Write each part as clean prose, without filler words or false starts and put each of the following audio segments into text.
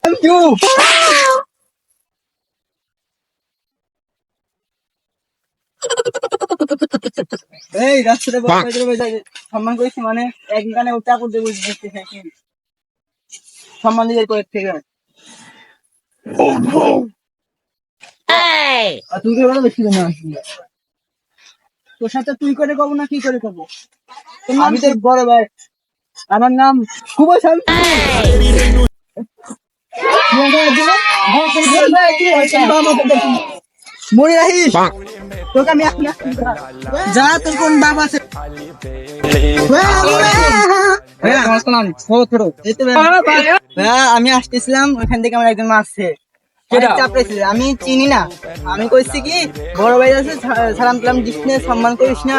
Thank you. এই রাস্তাতে সম্মান করেছি মানে এক গানে চাকর দেবো সম্মান দিয়ে করে থেকে তুই করে বেশি না তোর সাথে তুই করে কব না কি করে কব আমি তো বড় ভাই আমার নাম শুভ শান্তি মনে রাখিস তোকে আমি যা তোর কোন বাবা আছে আমি আসতেছিলাম ওখান থেকে আমার একজন মারছে আমি চিনি না আমি কইছি কি বড় ভাই আছে সালাম কালাম দিস না সম্মান করিস না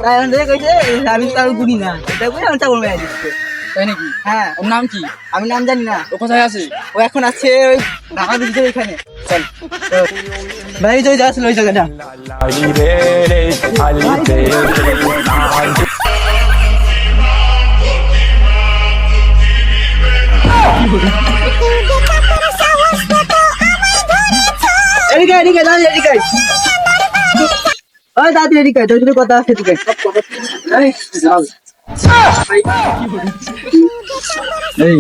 তাই কইছে আমি তার গুনি না এটা বলে আমি চাকর মেরে দিচ্ছে তাই নাকি? হ্যাঁ। ওর নাম কি? আমি নাম জানি না। ও কোথায় আছে? ও এখন আছে ওই ঢাকা ব্রিজে ওইখানে। চল ভাই তুই যাস ওই জায়গাটা এদিকে এদিকে দাঁড়িয়ে এদিকে ওই দাদি এদিকে তোর সাথে কথা আছে এদিকে এই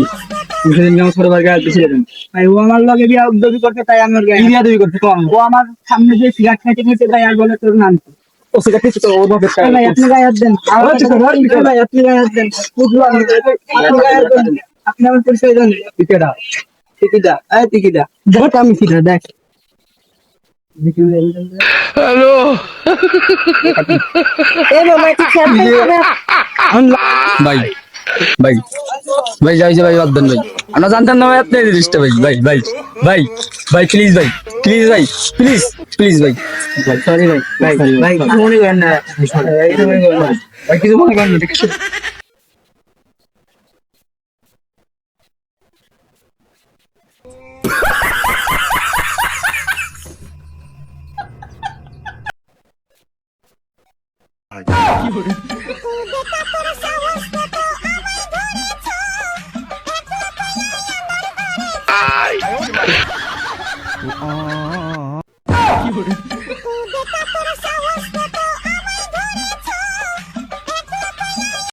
মুসলিম নামাজ পড়বার গায়ে পিছিয়ে দেন ভাই ও আমার লগে বিয়া দাবি করতে তাই আমি ওর গায়ে বিয়া দাবি করতে কম ও আমার সামনে যে সিগারেট খাইতে খাইতে তাই আর বলে তোর নাম ও সিগারেট খেতে তো ও ভাবে খায় ভাই আপনি গায়ে হাত দেন ভাই আপনি গায়ে হাত দেন আপনি গায়ে হাত দেন আপনি আমার পরিচয় দেন টিকেটা টিকিটা এই টিকিটা দেখ আমি সিধা দেখ হ্যালো এ মামা কি খেলতে ভাই ভাই ভাই যাই ভাই বাদ দেন ভাই আমরা জানতাম না ভাই আপনি জিনিসটা ভাই ভাই ভাই ভাই ভাই প্লিজ ভাই প্লিজ ভাই প্লিজ প্লিজ ভাই সরি ভাই ভাই ভাই মনে করেন না ভাই কিছু মনে করেন না ঠিক আছে